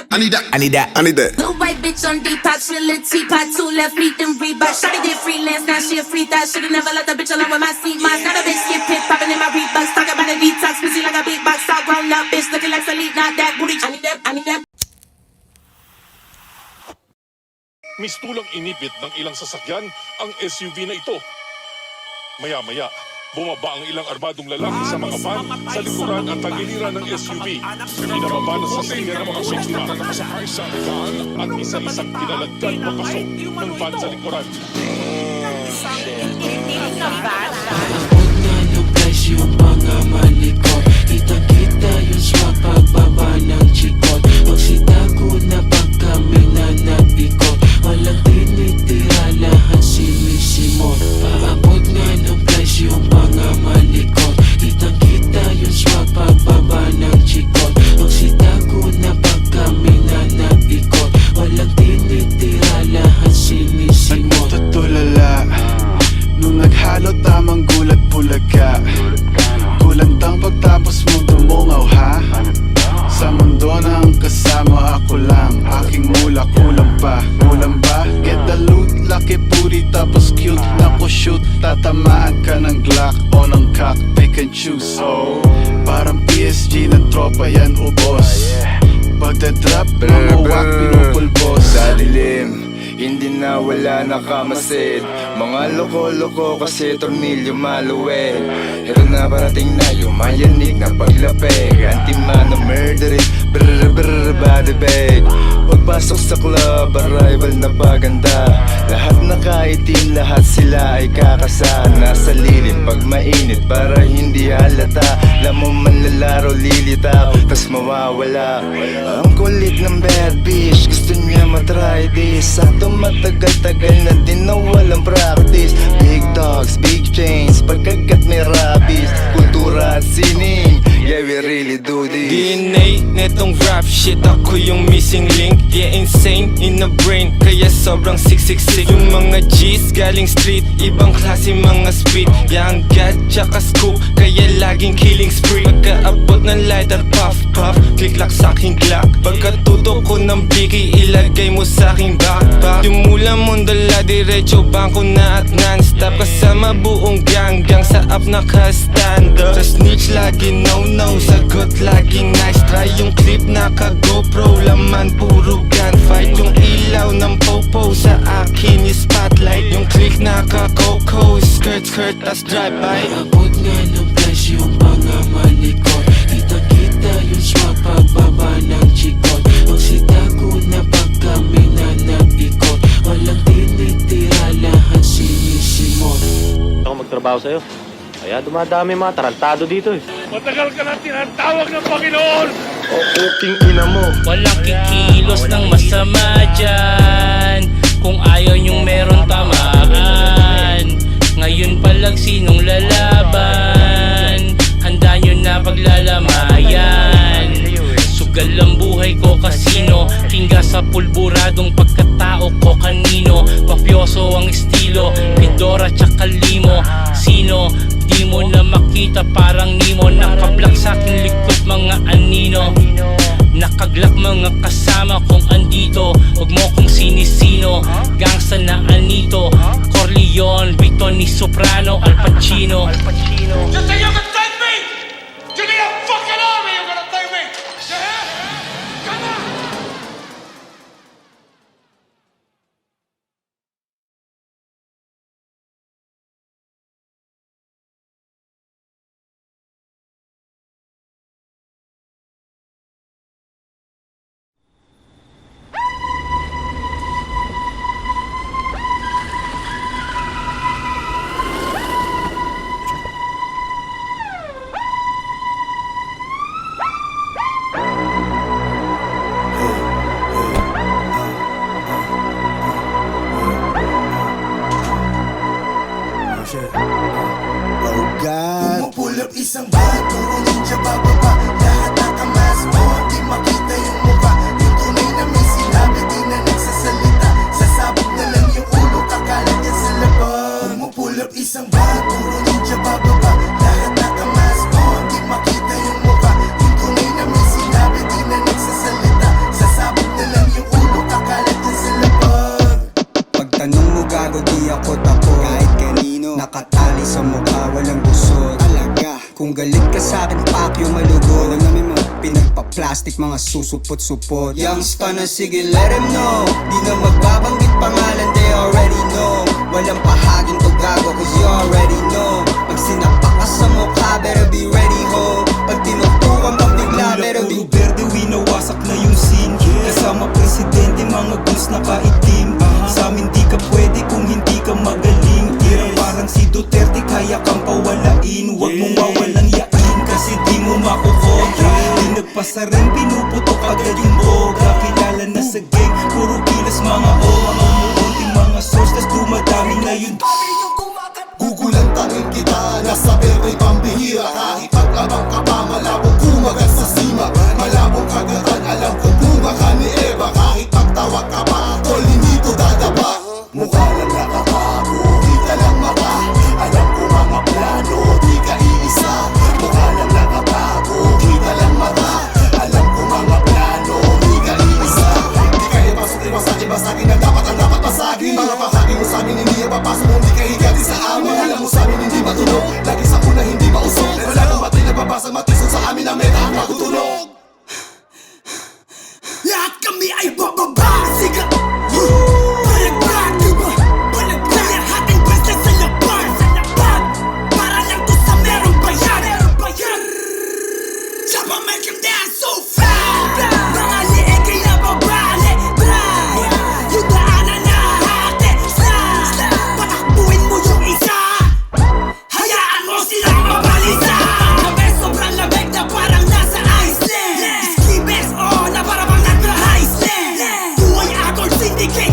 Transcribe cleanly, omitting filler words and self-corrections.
I need that. I need that. I need that. Little white bitch on Depop, she a little teapot, 2 left feet, then Reebok. Shawty did freelance, now she a free thought. Should've never left the bitch alone with my seat moss. Got a bitch get pit popping in my Reeboks, talking about a detox, busy like a big box, all grown up bitch, looking like Salid, not that booty. I need that, I need that. Mistulang inipit ng ilang sasakyan ang SUV na ito. Maya-maya, bumaba ang ilang armadong lalaki sa mga van sa likuran at tagiliran ng SUV. Pinababa na sa senior ng mga biktima na nakasakay sa van at isa-isang pinalagdan papasok ng van sa likuran. Huwag na nag-price yung mga malikot. Kita-kita yung swag pagbaba ng chikot. Magsitago na pag kami na nabikot. Walang tinitira, lahat sinisimot. Paabot nga ng price yung mga malikot. Kitang-kita yung swag pagbaba ng chikot. Magsitago na pag kami na nabikot. Walang tinitira, lahat sinisimot. Nagtatulala nung naghalo tamang gulat bulaga. Kulantang pagtapos mong tumungaw ha. Sa mundo na ang kasama ako lang. Aking mula kulang pa. Kulang ba? Get the loot, laki booty tapos cute. Naku shoot, tatamaan ka ng Glock o ng cock, pick and choose. Oh, parang PSG ng tropa yan ubos. Pagdadrop, mamuwak, pinupulbos. Sa dilim, hindi na wala nakamasid. Mga loko-loko kasi tornilyo maluwed. Ito na parating na yung mayanig na paglapeg. Anti-mano murdering, brr brr body bag. Pagpasok sa club, arrival na paganda. Lahat nakaitim, lahat sila ay kakasa. Nasa lilim pag mainit para hindi halata. Lamang manlalaro lilitaw, tas mawawala. Ang kulit ng bad bitch, gusto niya matry this. Sakto matagal-tagal na din na walang practice. Big dogs, big chains, pagkagat may rabies. Kultura at sining, yeah we really do this. DNA netong rap shit, ako yung missing link. Yeah, insane in the brain, kaya sobrang siksik-sik. Yung mga G's galing street, ibang klase mga speed. Yang gat tsaka scoop, kaya laging killing spree. Pagkaabot ng lighter, puff puff, click-lock sa aking Glock. Pagkatutok ko ng biki, ilagay mo sa aking backpack. Yung mula mong dala, diretso bangko na at non-stop. Kasama buong gang sa up naka-stand up. Sa snitch lagi no-no, sagot laging nice try. Yung clip naka-GoPro, laman puro gunfight. Yung ilaw ng popo sa akin yung spotlight. Yung click naka-coco, skirt tas drive-by. Paabot nga ng price yung mga malikot. Kita-kita yung swag pagbaba ng chikot. Magsitago na pag kami na nabikot. Walang tinitira, lahat sinisimot. Ako magtrabaho sa'yo. Kaya dumadami mga tarantado dito eh. Matagal ka na tinatawag ng Panginoon! O uking ina mo. Walang kikilos ng masama dyan. Kung ayaw nyong meron tamaan. Ngayon pa lang sinong lalaban. Handa nyo na paglalamayan. Sugal ang buhay ko kasino. Tingga sa pulburadong pagkatao ko kanino. Mafioso ang estilo, Pidora tsaka limo. Sino? Di mo na makita parang Nemo. Nakablak sa aking likod mga anino. Nakaglak mga kasama kong andito. Huwag mo kong sinisino. Gangsta na anito. Corleone, Vito ni Soprano, Al Pacino. Just say you can take me! Give me a fucking army, you're gonna take me! Yeah? Come on! Pull up isang bag, puro ninja bababa. Lahat nakamask mo, di makita yung mukha. Yung tunay na may sinabi, di na nagsasalita. Sasabog na lang yung ulo, kakalat yan sa labag. Pull up isang bag, puro ninja bababa. Lahat nakamask mo, di makita yung mukha. Yung tunay na may sinabi, di na nagsasalita. Sasabog Kung galit ka sa'kin, pakyo malugo. Alam namin mga pinagpa-plastic, mga susupot-supot. Youngsta na sige, let him know. Di na magbabanggit pangalan, they already know. Walang pahaging to gago, cause you already know. Pag sinapak ka sa mukha, better be ready ho. Pag tinutukan pang bigla, better be Verde, winawasak na yung scene. Kasama presidente, mga guns na kaitim. Sa amin di ka pwede kung hindi ka magaling. Tira parang si Duterte, kaya kang pawalain. Huwag mong wawalang yain, kasi di mo makukontra. Di nagpasa rin, pinuputok agad yung boga. Kilala na sa gang, puro gilas mga o. Mga umuunting mga source, tas dumadami na yun. Gugulantangin kita, nasa bera'y pambihira. Kahit paglabang ka pa, malabong kumagat sa sima. Malabong kagatan, alam ko bunga ka ni Eva. Kahit pagtawag ka pa, tol, hindi to dadaba. Mukha lang nakatago, kita lang mata. Alam ko mga plano, di ka iisa. Mukha lang nakatago, kita lang mata. Alam ko mga plano, di ka iisa. Di ka ipasok, iwasakin, basagin na dapat ang dapat basagin. Mga bahagi mo sa'min, hindi ipapasok kung di ka higati sa amin. Alam mo sa'min, hindi matunog. Lagi sa una, hindi mausok. Wala kong batay na babasa, matisod sa amin na meta ang matutunog. Lahat kami ay bababa. Siga Balagbat, diba? Balagbat, lahat ang basta sa labas. Para lang to sa merong bayan. Chapa make him dance so fast. Mga liig ay nababali, bray. Yung daanan na hati, slide. Patakbuhin mo yung isa, hayaan mo silang mabalisa. Sabi sobrang lamig na parang nasa Iceland. Ski-Bex, oh, na parang nag-Iceland. Buhay agol, syndicate.